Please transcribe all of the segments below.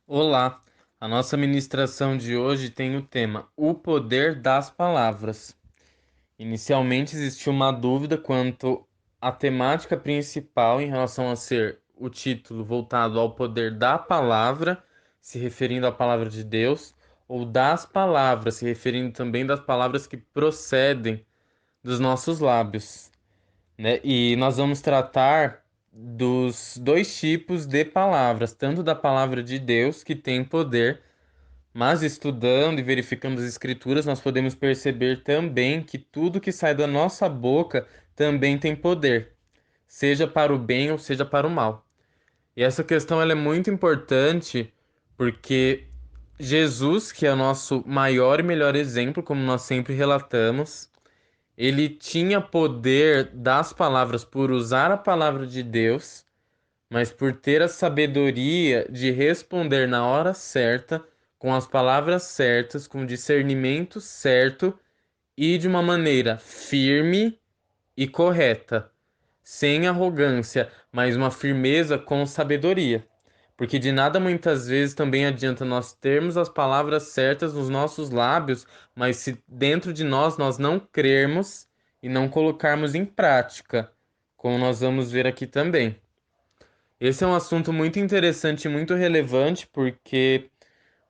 Olá, a nossa ministração de hoje tem o tema O Poder das Palavras. Inicialmente existiu uma dúvida quanto à temática principal em relação a ser o título voltado ao poder da palavra, se referindo à palavra de Deus, ou das palavras, se referindo também das palavras que procedem dos nossos lábios, né? E nós vamos tratar dos dois tipos de palavras, tanto da palavra de Deus, que tem poder, mas estudando e verificando as escrituras, nós podemos perceber também que tudo que sai da nossa boca também tem poder, seja para o bem ou seja para o mal. E essa questão ela é muito importante porque Jesus, que é o nosso maior e melhor exemplo, como nós sempre relatamos, ele tinha poder das palavras por usar a palavra de Deus, mas por ter a sabedoria de responder na hora certa, com as palavras certas, com o discernimento certo e de uma maneira firme e correta, sem arrogância, mas uma firmeza com sabedoria. Porque de nada muitas vezes também adianta nós termos as palavras certas nos nossos lábios, mas se dentro de nós não crermos e não colocarmos em prática, como nós vamos ver aqui também. Esse é um assunto muito interessante e muito relevante porque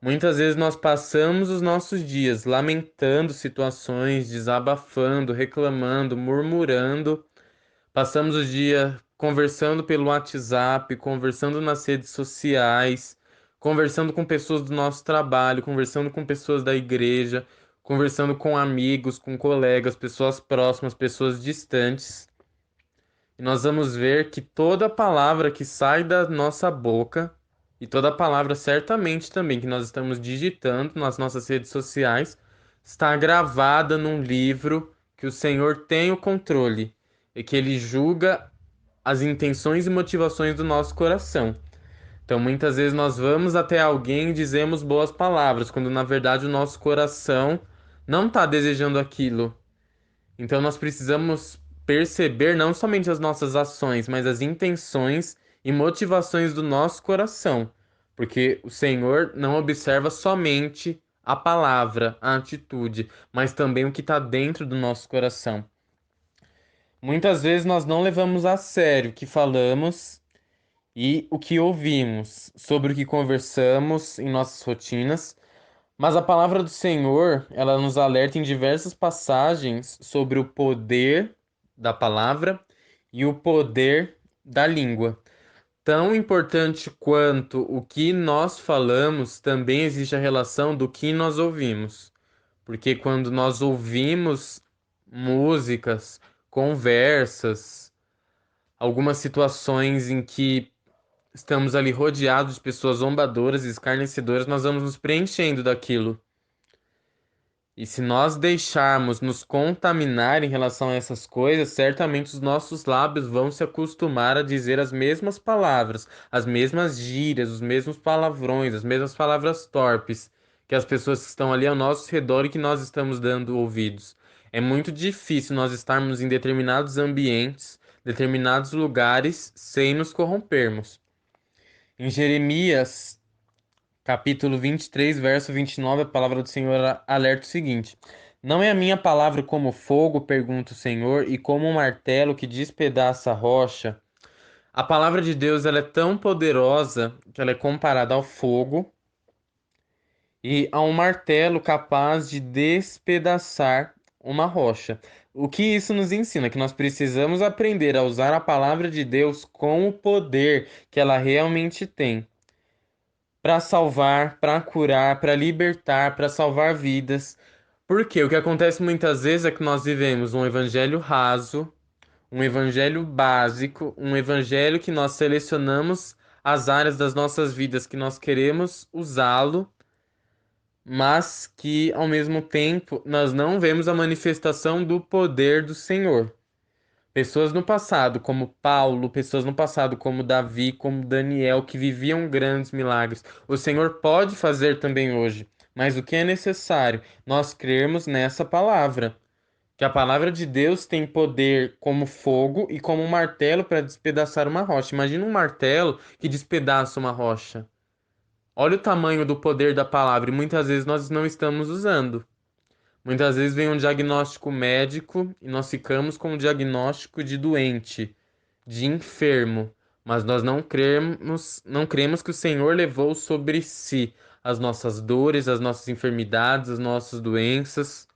muitas vezes nós passamos os nossos dias lamentando situações, desabafando, reclamando, murmurando. Passamos o dia conversando pelo WhatsApp, conversando nas redes sociais, conversando com pessoas do nosso trabalho, conversando com pessoas da igreja, conversando com amigos, com colegas, pessoas próximas, pessoas distantes. E nós vamos ver que toda palavra que sai da nossa boca, e toda palavra certamente também que nós estamos digitando nas nossas redes sociais, está gravada num livro que o Senhor tem o controle e que ele julga as intenções e motivações do nosso coração. Então, muitas vezes nós vamos até alguém e dizemos boas palavras, quando na verdade o nosso coração não está desejando aquilo. Então nós precisamos perceber não somente as nossas ações, mas as intenções e motivações do nosso coração, porque o Senhor não observa somente a palavra, a atitude, mas também o que está dentro do nosso coração. Muitas vezes nós não levamos a sério o que falamos e o que ouvimos, sobre o que conversamos em nossas rotinas, mas a palavra do Senhor, ela nos alerta em diversas passagens sobre o poder da palavra e o poder da língua. Tão importante quanto o que nós falamos, também existe a relação do que nós ouvimos. Porque quando nós ouvimos músicas, conversas, algumas situações em que estamos ali rodeados de pessoas zombadoras e escarnecedoras, nós vamos nos preenchendo daquilo. E se nós deixarmos nos contaminar em relação a essas coisas, certamente os nossos lábios vão se acostumar a dizer as mesmas palavras, as mesmas gírias, os mesmos palavrões, as mesmas palavras torpes que as pessoas que estão ali ao nosso redor e que nós estamos dando ouvidos. É muito difícil nós estarmos em determinados ambientes, determinados lugares, sem nos corrompermos. Em Jeremias capítulo 23, verso 29, a palavra do Senhor alerta o seguinte: Não é a minha palavra como fogo, pergunta o Senhor, e como um martelo que despedaça a rocha? A palavra de Deus ela é tão poderosa que ela é comparada ao fogo e a um martelo capaz de despedaçar uma rocha. O que isso nos ensina? Que nós precisamos aprender a usar a palavra de Deus com o poder que ela realmente tem para salvar, para curar, para libertar, para salvar vidas. Porque o que acontece muitas vezes é que nós vivemos um evangelho raso, um evangelho básico, um evangelho que nós selecionamos as áreas das nossas vidas que nós queremos usá-lo, mas que ao mesmo tempo nós não vemos a manifestação do poder do Senhor. Pessoas no passado, como Paulo, pessoas no passado, como Davi, como Daniel, que viviam grandes milagres. O Senhor pode fazer também hoje, mas o que é necessário? Nós crermos nessa palavra. Que a palavra de Deus tem poder como fogo e como um martelo para despedaçar uma rocha. Imagina um martelo que despedaça uma rocha. Olha o tamanho do poder da palavra e muitas vezes nós não estamos usando. Muitas vezes vem um diagnóstico médico e nós ficamos com um diagnóstico de doente, de enfermo, mas nós não cremos que o Senhor levou sobre si as nossas dores, as nossas enfermidades, as nossas doenças.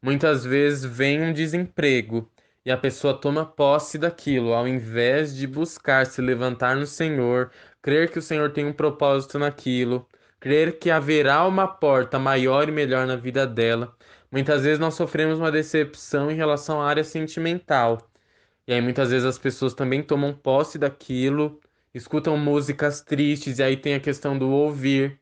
Muitas vezes vem um desemprego e a pessoa toma posse daquilo, ao invés de buscar se levantar no Senhor, crer que o Senhor tem um propósito naquilo, crer que haverá uma porta maior e melhor na vida dela. Muitas vezes nós sofremos uma decepção em relação à área sentimental. E aí muitas vezes as pessoas também tomam posse daquilo, escutam músicas tristes, e aí tem a questão do ouvir.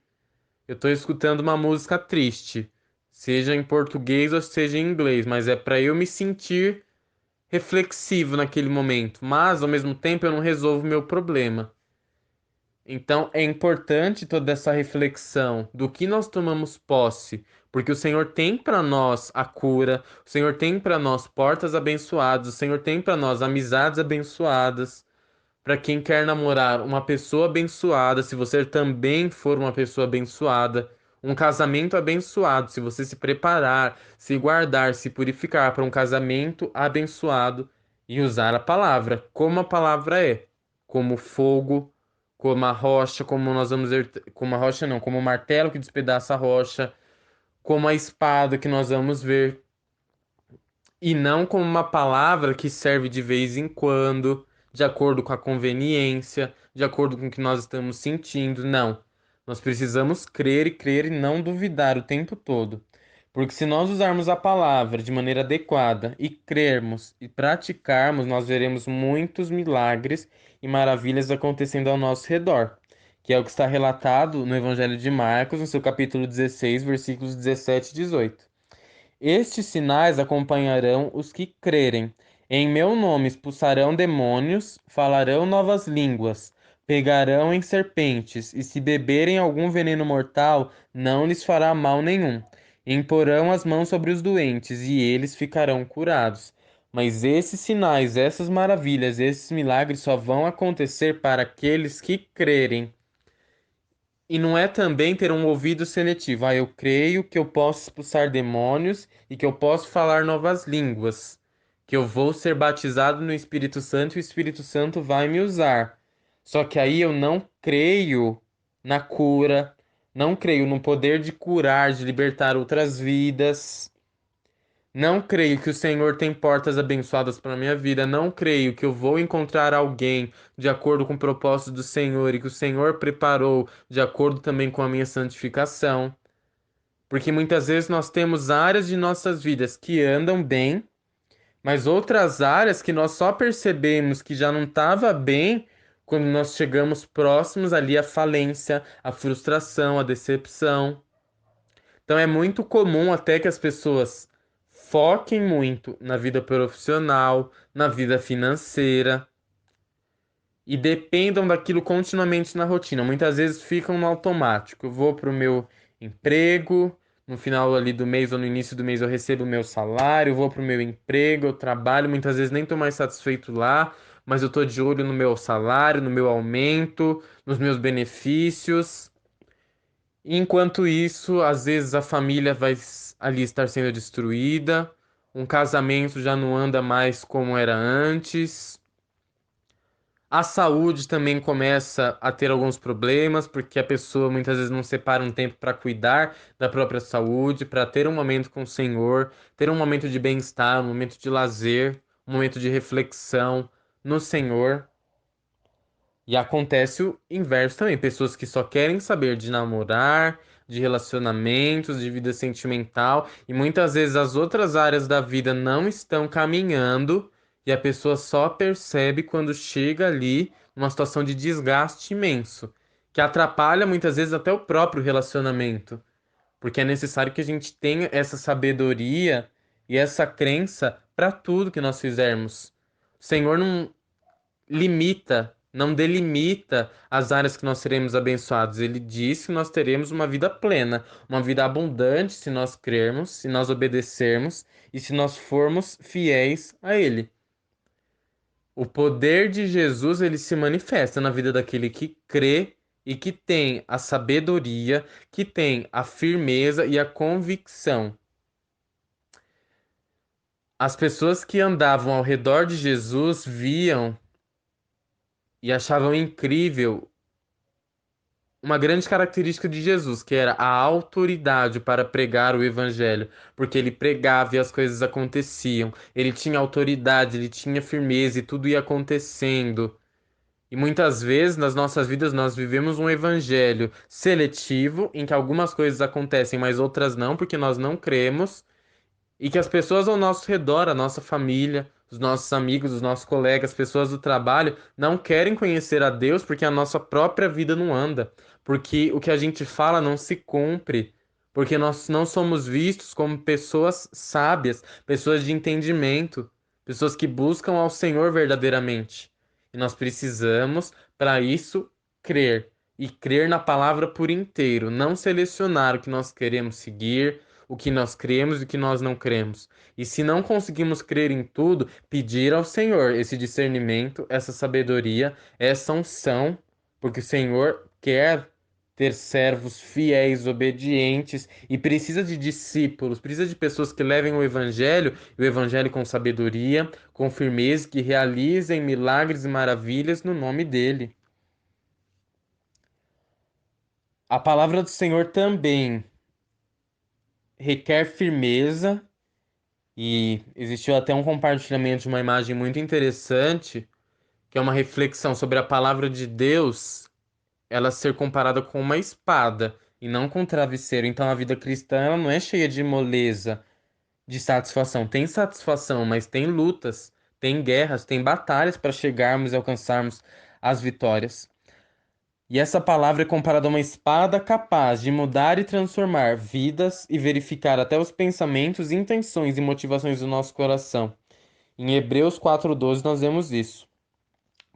Eu tô escutando uma música triste, seja em português ou seja em inglês, mas é para eu me sentir reflexivo naquele momento, mas ao mesmo tempo eu não resolvo o meu problema. Então é importante toda essa reflexão do que nós tomamos posse, porque o Senhor tem para nós a cura, o Senhor tem para nós portas abençoadas, o Senhor tem para nós amizades abençoadas. Para quem quer namorar uma pessoa abençoada, se você também for uma pessoa abençoada, um casamento abençoado, se você se preparar, se guardar, se purificar para um casamento abençoado e usar a palavra, como a palavra é, como fogo, como a rocha, como nós vamos ver, como a rocha não, como o martelo que despedaça a rocha, como a espada que nós vamos ver e não como uma palavra que serve de vez em quando, de acordo com a conveniência, de acordo com o que nós estamos sentindo. Não. Nós precisamos crer e não duvidar o tempo todo. Porque se nós usarmos a palavra de maneira adequada e crermos e praticarmos, nós veremos muitos milagres e maravilhas acontecendo ao nosso redor. Que é o que está relatado no Evangelho de Marcos, no seu capítulo 16, versículos 17 e 18. Estes sinais acompanharão os que crerem. Em meu nome expulsarão demônios, falarão novas línguas, pegarão em serpentes, e se beberem algum veneno mortal, não lhes fará mal nenhum. Imporão as mãos sobre os doentes, e eles ficarão curados. Mas esses sinais, essas maravilhas, esses milagres só vão acontecer para aqueles que crerem. E não é também ter um ouvido seletivo. Ah, eu creio que eu posso expulsar demônios e que eu posso falar novas línguas. Que eu vou ser batizado no Espírito Santo e o Espírito Santo vai me usar. Só que aí eu não creio na cura, não creio no poder de curar, de libertar outras vidas. Não creio que o Senhor tem portas abençoadas para minha vida. Não creio que eu vou encontrar alguém de acordo com o propósito do Senhor e que o Senhor preparou de acordo também com a minha santificação. Porque muitas vezes nós temos áreas de nossas vidas que andam bem, mas outras áreas que nós só percebemos que já não estava bem quando nós chegamos próximos ali à falência, à frustração, à decepção. Então é muito comum até que as pessoas foquem muito na vida profissional, na vida financeira e dependam daquilo continuamente na rotina. Muitas vezes ficam no automático. Eu vou para o meu emprego, no final ali do mês ou no início do mês eu recebo o meu salário, eu vou para o meu emprego, eu trabalho, muitas vezes nem estou mais satisfeito lá, mas eu estou de olho no meu salário, no meu aumento, nos meus benefícios. Enquanto isso, às vezes a família vai ali estar sendo destruída, um casamento já não anda mais como era antes. A saúde também começa a ter alguns problemas, porque a pessoa muitas vezes não separa um tempo para cuidar da própria saúde, para ter um momento com o Senhor, ter um momento de bem-estar, um momento de lazer, um momento de reflexão no Senhor. E acontece o inverso também, pessoas que só querem saber de namorar, de relacionamentos, de vida sentimental, e muitas vezes as outras áreas da vida não estão caminhando, e a pessoa só percebe quando chega ali numa situação de desgaste imenso, que atrapalha muitas vezes até o próprio relacionamento, porque é necessário que a gente tenha essa sabedoria e essa crença para tudo que nós fizermos. O Senhor não limita, não delimita as áreas que nós seremos abençoados. Ele diz que nós teremos uma vida plena, uma vida abundante se nós crermos, se nós obedecermos e se nós formos fiéis a Ele. O poder de Jesus, ele se manifesta na vida daquele que crê e que tem a sabedoria, que tem a firmeza e a convicção. As pessoas que andavam ao redor de Jesus viam e achavam incrível uma grande característica de Jesus, que era a autoridade para pregar o evangelho, porque ele pregava e as coisas aconteciam. Ele tinha autoridade, ele tinha firmeza e tudo ia acontecendo. E muitas vezes nas nossas vidas nós vivemos um evangelho seletivo, em que algumas coisas acontecem, mas outras não, porque nós não cremos. E que as pessoas ao nosso redor, a nossa família, os nossos amigos, os nossos colegas, as pessoas do trabalho, não querem conhecer a Deus porque a nossa própria vida não anda, porque o que a gente fala não se cumpre, porque nós não somos vistos como pessoas sábias, pessoas de entendimento, pessoas que buscam ao Senhor verdadeiramente. E nós precisamos, para isso, crer. E crer na palavra por inteiro, não selecionar o que nós queremos seguir, o que nós cremos e o que nós não cremos. E se não conseguimos crer em tudo, pedir ao Senhor esse discernimento, essa sabedoria, essa unção, porque o Senhor quer ter servos fiéis, obedientes e precisa de discípulos, precisa de pessoas que levem e o evangelho com sabedoria, com firmeza, que realizem milagres e maravilhas no nome dele. A palavra do Senhor também requer firmeza. E existiu até um compartilhamento de uma imagem muito interessante, que é uma reflexão sobre a palavra de Deus, ela ser comparada com uma espada e não com um travesseiro. Então a vida cristã ela não é cheia de moleza, de satisfação. Tem satisfação, mas tem lutas, tem guerras, tem batalhas para chegarmos e alcançarmos as vitórias. E essa palavra é comparada a uma espada capaz de mudar e transformar vidas e verificar até os pensamentos, intenções e motivações do nosso coração. Em Hebreus 4:12 nós vemos isso.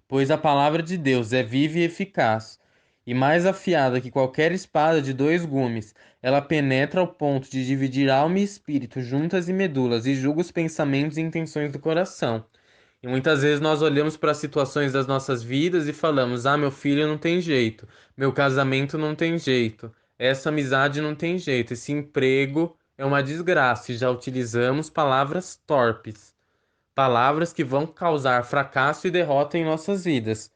Pois a palavra de Deus é viva e eficaz, e mais afiada que qualquer espada de dois gumes. Ela penetra ao ponto de dividir alma e espírito, juntas e medulas, e julga os pensamentos e intenções do coração. E muitas vezes nós olhamos para as situações das nossas vidas e falamos: ah, meu filho não tem jeito, meu casamento não tem jeito, essa amizade não tem jeito, esse emprego é uma desgraça, e já utilizamos palavras torpes. Palavras que vão causar fracasso e derrota em nossas vidas.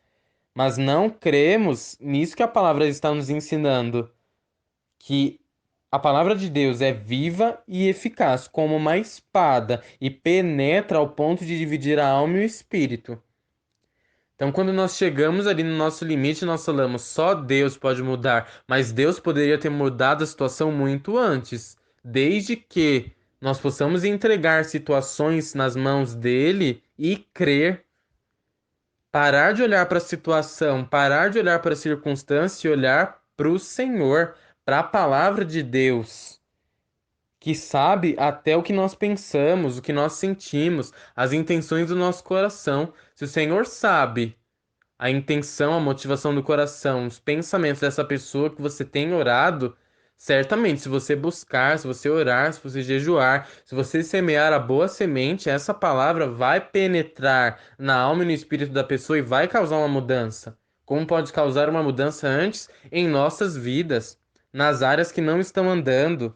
Mas não cremos nisso que a palavra está nos ensinando, que a palavra de Deus é viva e eficaz, como uma espada, e penetra ao ponto de dividir a alma e o espírito. Então, quando nós chegamos ali no nosso limite, nós falamos, só Deus pode mudar, mas Deus poderia ter mudado a situação muito antes, desde que nós possamos entregar situações nas mãos dele e crer, parar de olhar para a situação, parar de olhar para a circunstância e olhar para o Senhor, para a palavra de Deus, que sabe até o que nós pensamos, o que nós sentimos, as intenções do nosso coração. Se o Senhor sabe a intenção, a motivação do coração, os pensamentos dessa pessoa que você tem orado, certamente, se você buscar, se você orar, se você jejuar, se você semear a boa semente, essa palavra vai penetrar na alma e no espírito da pessoa e vai causar uma mudança. Como pode causar uma mudança antes em nossas vidas, nas áreas que não estão andando,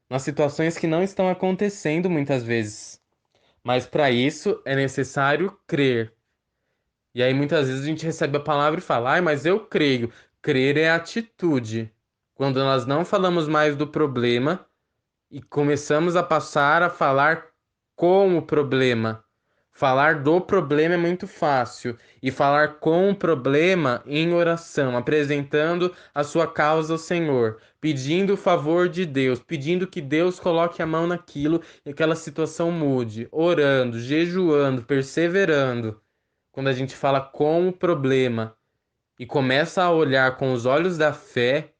nas situações que não estão acontecendo muitas vezes. Mas para isso é necessário crer. E aí muitas vezes a gente recebe a palavra e fala, ai, mas eu creio. Crer é atitude. Quando nós não falamos mais do problema e começamos a passar a falar com o problema. Falar do problema é muito fácil. E falar com o problema em oração, apresentando a sua causa ao Senhor, pedindo o favor de Deus, pedindo que Deus coloque a mão naquilo e aquela situação mude, orando, jejuando, perseverando. Quando a gente fala com o problema e começa a olhar com os olhos da fé,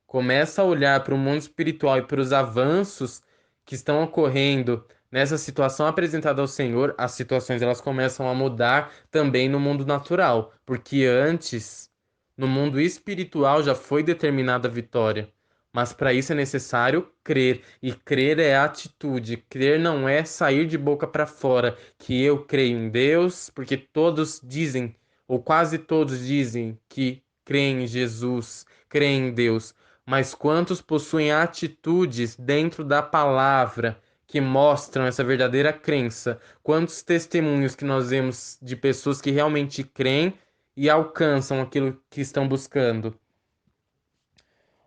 começa a olhar para o mundo espiritual e para os avanços que estão ocorrendo nessa situação apresentada ao Senhor, as situações elas começam a mudar também no mundo natural, porque antes, no mundo espiritual já foi determinada a vitória. Mas para isso é necessário crer, e crer é atitude. Crer não é sair de boca para fora, que eu creio em Deus, porque todos dizem, ou quase todos dizem, que creem em Jesus, creem em Deus, mas quantos possuem atitudes dentro da palavra que mostram essa verdadeira crença? Quantos testemunhos que nós vemos de pessoas que realmente creem e alcançam aquilo que estão buscando?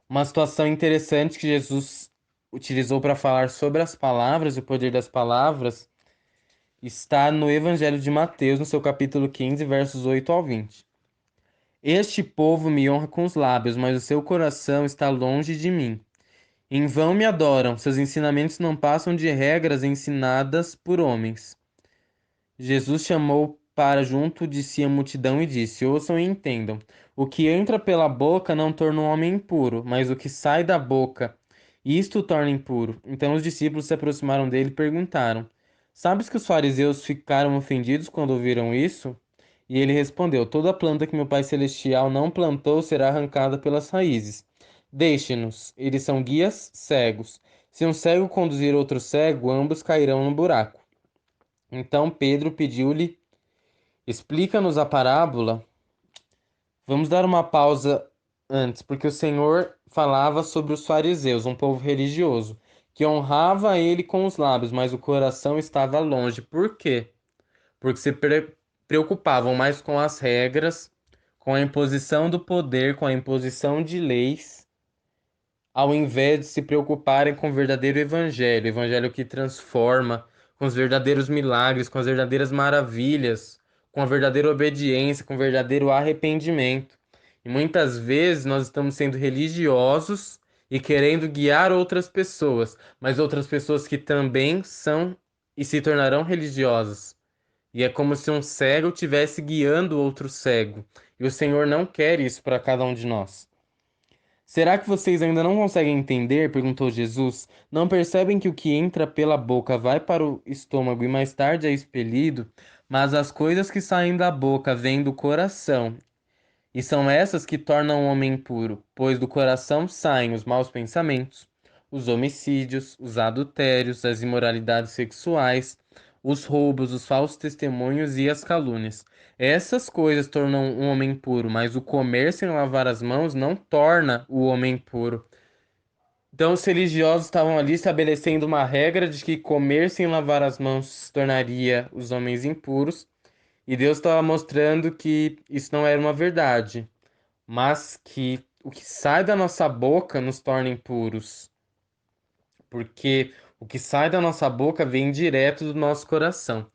Uma situação interessante que Jesus utilizou para falar sobre as palavras e o poder das palavras está no Evangelho de Mateus, no seu capítulo 15, versos 8 ao 20. Este povo me honra com os lábios, mas o seu coração está longe de mim. Em vão me adoram, seus ensinamentos não passam de regras ensinadas por homens. Jesus chamou para junto de si a multidão e disse: Ouçam e entendam. O que entra pela boca não torna um homem impuro, mas o que sai da boca, isto o torna impuro. Então os discípulos se aproximaram dele e perguntaram: Sabes que os fariseus ficaram ofendidos quando ouviram isso? E ele respondeu: Toda planta que meu Pai Celestial não plantou será arrancada pelas raízes. Deixe-nos, eles são guias cegos. Se um cego conduzir outro cego, ambos cairão no buraco. Então Pedro pediu-lhe: Explica-nos a parábola. Vamos dar uma pausa antes, porque o Senhor falava sobre os fariseus, um povo religioso, que honrava ele com os lábios, mas o coração estava longe. Por quê? Porque se preocupavam mais com as regras, com a imposição do poder, com a imposição de leis, ao invés de se preocuparem com o verdadeiro evangelho, o evangelho que transforma, com os verdadeiros milagres, com as verdadeiras maravilhas, com a verdadeira obediência, com o verdadeiro arrependimento. E muitas vezes nós estamos sendo religiosos e querendo guiar outras pessoas, mas outras pessoas que também são e se tornarão religiosas. E é como se um cego estivesse guiando outro cego. E o Senhor não quer isso para cada um de nós. Será que vocês ainda não conseguem entender? Perguntou Jesus. Não percebem que o que entra pela boca vai para o estômago e mais tarde é expelido? Mas as coisas que saem da boca vêm do coração, e são essas que tornam o homem impuro, pois do coração saem os maus pensamentos, os homicídios, os adultérios, as imoralidades sexuais, os roubos, os falsos testemunhos e as calúnias. Essas coisas tornam um homem impuro, mas o comer sem lavar as mãos não torna o homem impuro. Então, os religiosos estavam ali estabelecendo uma regra de que comer sem lavar as mãos tornaria os homens impuros, e Deus estava mostrando que isso não era uma verdade, mas que o que sai da nossa boca nos torna impuros, porque o que sai da nossa boca vem direto do nosso coração.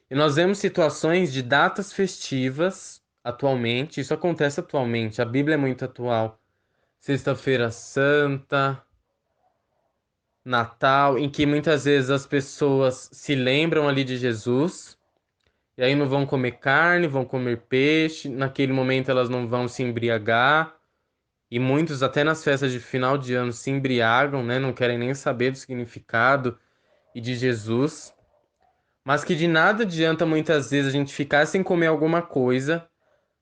E nós vemos situações de datas festivas atualmente, isso acontece atualmente, a Bíblia é muito atual. Sexta-feira Santa, Natal, em que muitas vezes as pessoas se lembram ali de Jesus, e aí não vão comer carne, vão comer peixe, naquele momento elas não vão se embriagar. E muitos, até nas festas de final de ano, se embriagam, né? Não querem nem saber do significado e de Jesus. Mas que de nada adianta muitas vezes a gente ficar sem comer alguma coisa,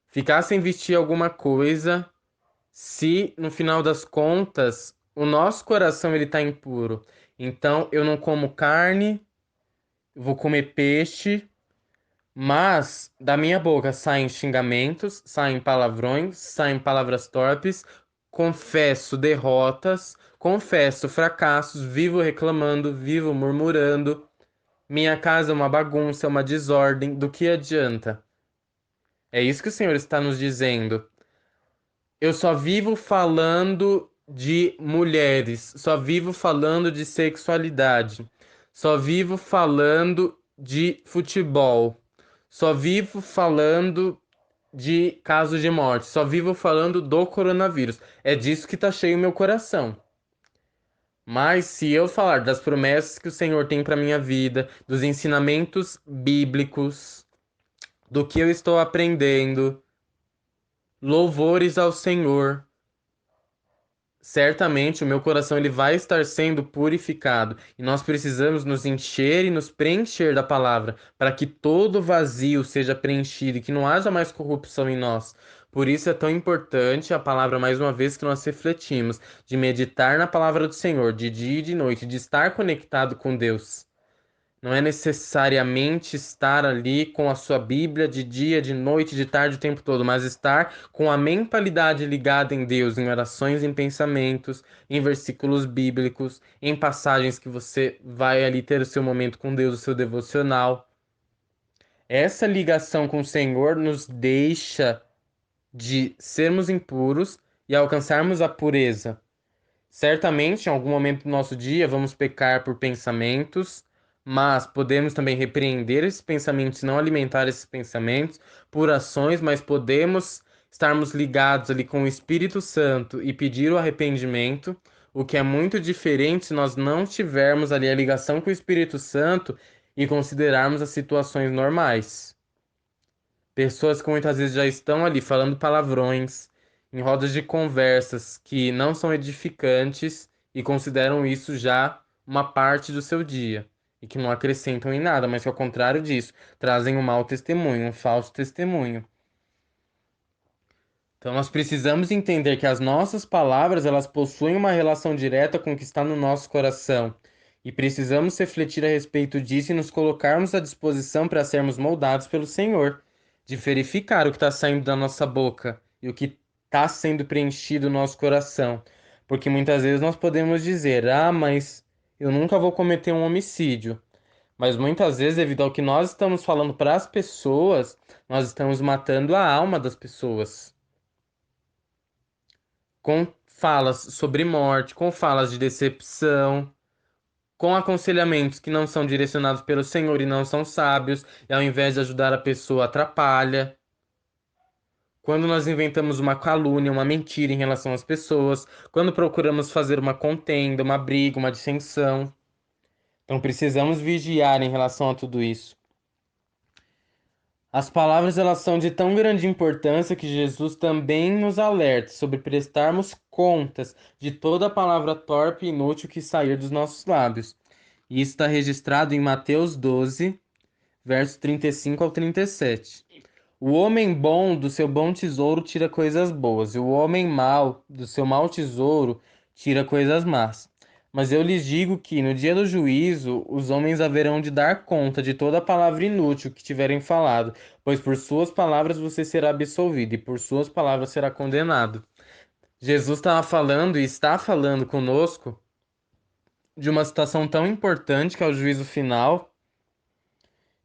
ficar sem vestir alguma coisa, se no final das contas o nosso coração ele tá impuro. Então eu não como carne, vou comer peixe, mas da minha boca saem xingamentos, saem palavrões, saem palavras torpes, confesso derrotas, confesso fracassos, vivo reclamando, vivo murmurando. Minha casa é uma bagunça, é uma desordem. Do que adianta? É isso que o Senhor está nos dizendo. Eu só vivo falando de mulheres, só vivo falando de sexualidade, só vivo falando de futebol, só vivo falando de casos de morte, só vivo falando do coronavírus. É disso que tá cheio o meu coração. Mas se eu falar das promessas que o Senhor tem para minha vida, dos ensinamentos bíblicos, do que eu estou aprendendo, louvores ao Senhor, certamente o meu coração ele vai estar sendo purificado e nós precisamos nos encher e nos preencher da palavra para que todo vazio seja preenchido e que não haja mais corrupção em nós. Por isso é tão importante a palavra, mais uma vez, que nós refletimos, de meditar na palavra do Senhor, de dia e de noite, de estar conectado com Deus. Não é necessariamente estar ali com a sua Bíblia de dia, de noite, de tarde, o tempo todo, mas estar com a mentalidade ligada em Deus, em orações, em pensamentos, em versículos bíblicos, em passagens que você vai ali ter o seu momento com Deus, o seu devocional. Essa ligação com o Senhor nos deixa de sermos impuros e alcançarmos a pureza. Certamente, em algum momento do nosso dia, vamos pecar por pensamentos, mas podemos também repreender esses pensamentos, não alimentar esses pensamentos por ações, mas podemos estarmos ligados ali com o Espírito Santo e pedir o arrependimento, o que é muito diferente se nós não tivermos ali a ligação com o Espírito Santo e considerarmos as situações normais. Pessoas que muitas vezes já estão ali falando palavrões em rodas de conversas que não são edificantes e consideram isso já uma parte do seu dia e que não acrescentam em nada, mas que ao contrário disso, trazem um mau testemunho, um falso testemunho. Então nós precisamos entender que as nossas palavras, elas possuem uma relação direta com o que está no nosso coração. E precisamos refletir a respeito disso e nos colocarmos à disposição para sermos moldados pelo Senhor, de verificar o que está saindo da nossa boca e o que está sendo preenchido no nosso coração. Porque muitas vezes nós podemos dizer: ah, mas eu nunca vou cometer um homicídio. Mas muitas vezes, devido ao que nós estamos falando para as pessoas, nós estamos matando a alma das pessoas com falas sobre morte, com falas de decepção, com aconselhamentos que não são direcionados pelo Senhor e não são sábios, e ao invés de ajudar a pessoa, atrapalha. Quando nós inventamos uma calúnia, uma mentira em relação às pessoas, quando procuramos fazer uma contenda, uma briga, uma dissensão. Então precisamos vigiar em relação a tudo isso. As palavras elas são de tão grande importância que Jesus também nos alerta sobre prestarmos contas de toda palavra torpe e inútil que sair dos nossos lábios. E isso está registrado em Mateus 12, versos 35 ao 37. O homem bom do seu bom tesouro tira coisas boas, e o homem mau do seu mau tesouro tira coisas más. Mas eu lhes digo que no dia do juízo os homens haverão de dar conta de toda palavra inútil que tiverem falado, pois por suas palavras você será absolvido, e por suas palavras será condenado. Jesus estava falando e está falando conosco de uma situação tão importante que é o juízo final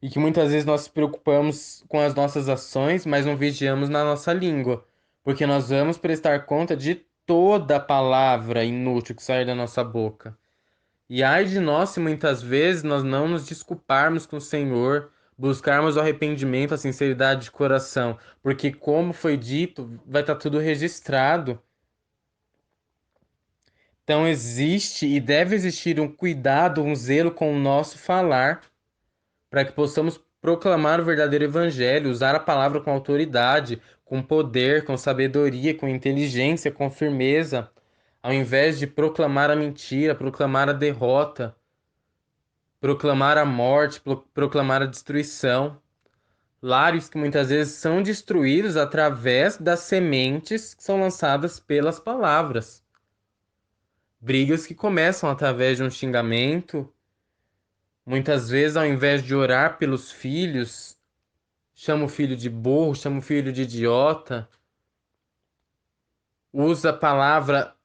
e que muitas vezes nós nos preocupamos com as nossas ações, mas não vigiamos na nossa língua, porque nós vamos prestar conta de toda palavra inútil que sair da nossa boca. E ai de nós se muitas vezes nós não nos desculparmos com o Senhor, buscarmos o arrependimento, a sinceridade de coração, porque como foi dito, vai estar tudo registrado. Então existe e deve existir um cuidado, um zelo com o nosso falar, para que possamos proclamar o verdadeiro evangelho, usar a palavra com autoridade, com poder, com sabedoria, com inteligência, com firmeza, ao invés de proclamar a mentira, proclamar a derrota, proclamar a morte, proclamar a destruição. Lares que muitas vezes são destruídos através das sementes que são lançadas pelas palavras. Brigas que começam através de um xingamento. Muitas vezes, ao invés de orar pelos filhos, chama o filho de burro, chama o filho de idiota, usa a palavra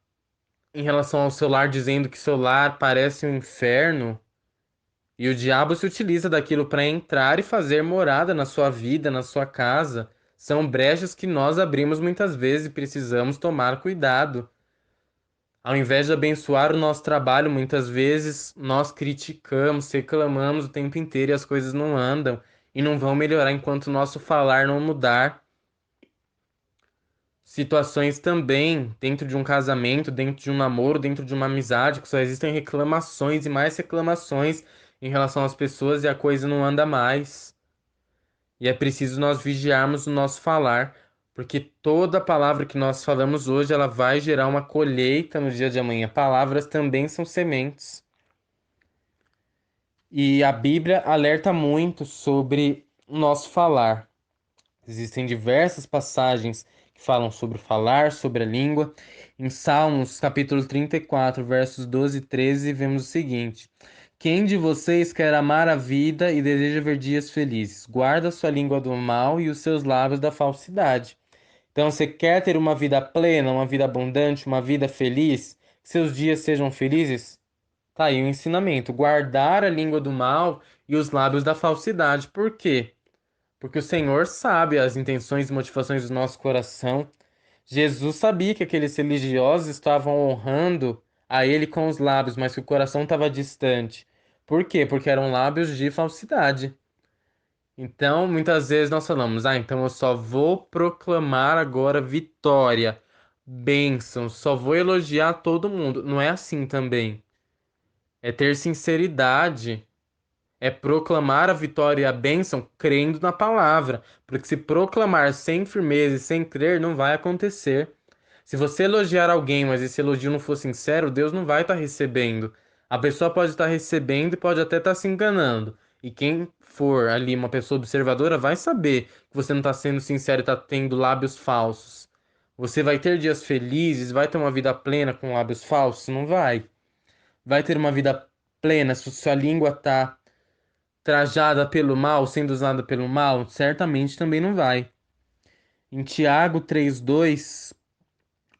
em relação ao celular, dizendo que celular parece um inferno, e o diabo se utiliza daquilo para entrar e fazer morada na sua vida, na sua casa. São brechas que nós abrimos muitas vezes e precisamos tomar cuidado. Ao invés de abençoar o nosso trabalho, muitas vezes nós criticamos, reclamamos o tempo inteiro e as coisas não andam e não vão melhorar enquanto o nosso falar não mudar. Situações também dentro de um casamento, dentro de um namoro, dentro de uma amizade, que só existem reclamações e mais reclamações em relação às pessoas e a coisa não anda mais. E é preciso nós vigiarmos o nosso falar, porque toda palavra que nós falamos hoje, ela vai gerar uma colheita no dia de amanhã. Palavras também são sementes. E a Bíblia alerta muito sobre o nosso falar. Existem diversas passagens que falam sobre o falar, sobre a língua. Em Salmos, capítulo 34, versos 12 e 13, vemos o seguinte: Quem de vocês quer amar a vida e deseja ver dias felizes? Guarda sua língua do mal e os seus lábios da falsidade. Então, você quer ter uma vida plena, uma vida abundante, uma vida feliz? Que seus dias sejam felizes? Tá aí o ensinamento. Guardar a língua do mal e os lábios da falsidade. Por quê? Porque o Senhor sabe as intenções e motivações do nosso coração. Jesus sabia que aqueles religiosos estavam honrando a ele com os lábios, mas que o coração estava distante. Por quê? Porque eram lábios de falsidade. Então, muitas vezes nós falamos: ah, então eu só vou proclamar agora vitória, bênção, só vou elogiar todo mundo. Não é assim também. É ter sinceridade, é proclamar a vitória e a bênção crendo na palavra. Porque se proclamar sem firmeza e sem crer, não vai acontecer. Se você elogiar alguém, mas esse elogio não for sincero, Deus não vai estar recebendo. A pessoa pode estar recebendo e pode até estar se enganando. E quem for ali uma pessoa observadora vai saber que você não está sendo sincero e está tendo lábios falsos. Você vai ter dias felizes, vai ter uma vida plena com lábios falsos? Não vai. Vai ter uma vida plena se sua língua está trajada pelo mal, sendo usada pelo mal? Certamente também não vai. Em Tiago 3:2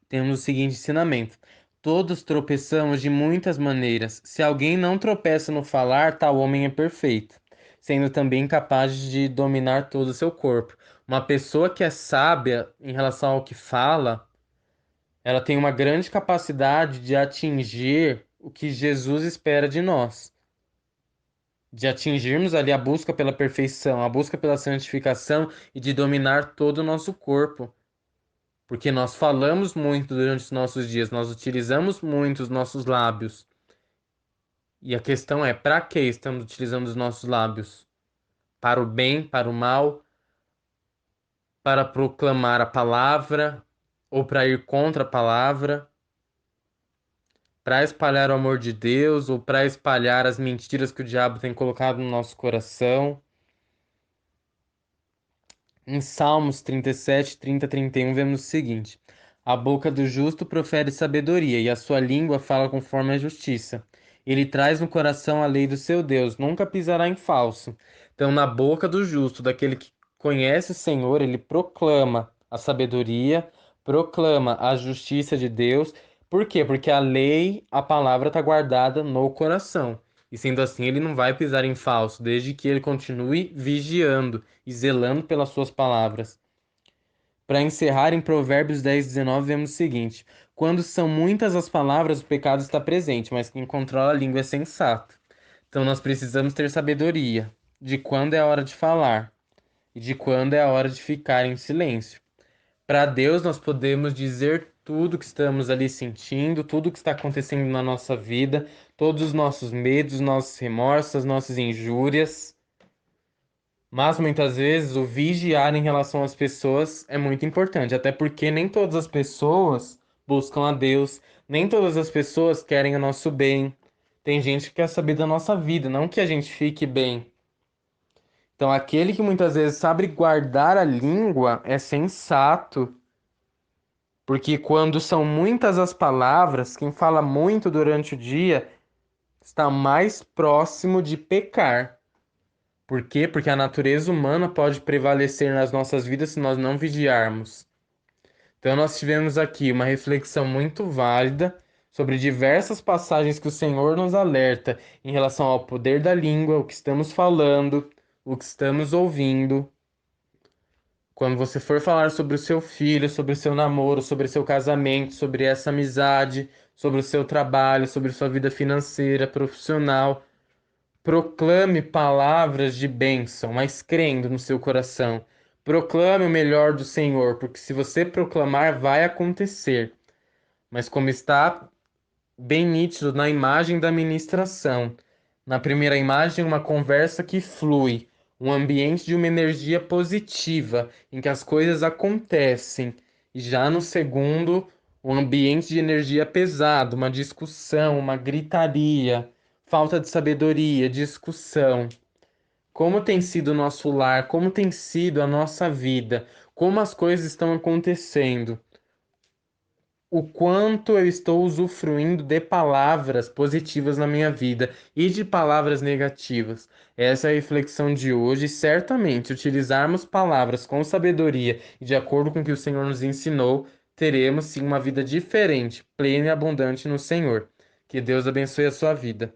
temos o seguinte ensinamento: todos tropeçamos de muitas maneiras. Se alguém não tropeça no falar, tal homem é perfeito, sendo também capaz de dominar todo o seu corpo. Uma pessoa que é sábia em relação ao que fala, ela tem uma grande capacidade de atingir o que Jesus espera de nós. De atingirmos ali a busca pela perfeição, a busca pela santificação e de dominar todo o nosso corpo. Porque nós falamos muito durante os nossos dias, nós utilizamos muito os nossos lábios. E a questão é, para que estamos utilizando os nossos lábios? Para o bem, para o mal, para proclamar a palavra ou para ir contra a palavra, para espalhar o amor de Deus ou para espalhar as mentiras que o diabo tem colocado no nosso coração? Em Salmos 37, 30, 31, vemos o seguinte: a boca do justo profere sabedoria, e a sua língua fala conforme a justiça. Ele traz no coração a lei do seu Deus, nunca pisará em falso. Então, na boca do justo, daquele que conhece o Senhor, ele proclama a sabedoria, proclama a justiça de Deus. Por quê? Porque a lei, a palavra está guardada no coração. E sendo assim, ele não vai pisar em falso, desde que ele continue vigiando e zelando pelas suas palavras. Para encerrar, em Provérbios 10:19, vemos o seguinte: quando são muitas as palavras, o pecado está presente, mas quem controla a língua é sensato. Então nós precisamos ter sabedoria de quando é a hora de falar e de quando é a hora de ficar em silêncio. Para Deus, nós podemos dizer tudo que estamos ali sentindo, tudo que está acontecendo na nossa vida, todos os nossos medos, nossos remorsos, as nossas injúrias. Mas muitas vezes o vigiar em relação às pessoas é muito importante, até porque nem todas as pessoas buscam a Deus, nem todas as pessoas querem o nosso bem. Tem gente que quer saber da nossa vida, não que a gente fique bem. Então, aquele que muitas vezes sabe guardar a língua é sensato, porque quando são muitas as palavras, quem fala muito durante o dia está mais próximo de pecar. Por quê? Porque a natureza humana pode prevalecer nas nossas vidas se nós não vigiarmos. Então, nós tivemos aqui uma reflexão muito válida sobre diversas passagens que o Senhor nos alerta em relação ao poder da língua, o que estamos falando, o que estamos ouvindo. Quando você for falar sobre o seu filho, sobre o seu namoro, sobre o seu casamento, sobre essa amizade, sobre o seu trabalho, sobre sua vida financeira, profissional, proclame palavras de bênção, mas crendo no seu coração. Proclame o melhor do Senhor, porque se você proclamar, vai acontecer. Mas como está bem nítido na imagem da ministração, na primeira imagem, uma conversa que flui, um ambiente de uma energia positiva, em que as coisas acontecem. E já no segundo, um ambiente de energia pesado, uma discussão, uma gritaria, falta de sabedoria, discussão. Como tem sido o nosso lar, como tem sido a nossa vida, como as coisas estão acontecendo. o quanto eu estou usufruindo de palavras positivas na minha vida e de palavras negativas. Essa é a reflexão de hoje. Certamente, utilizarmos palavras com sabedoria e de acordo com o que o Senhor nos ensinou, teremos sim uma vida diferente, plena e abundante no Senhor. Que Deus abençoe a sua vida.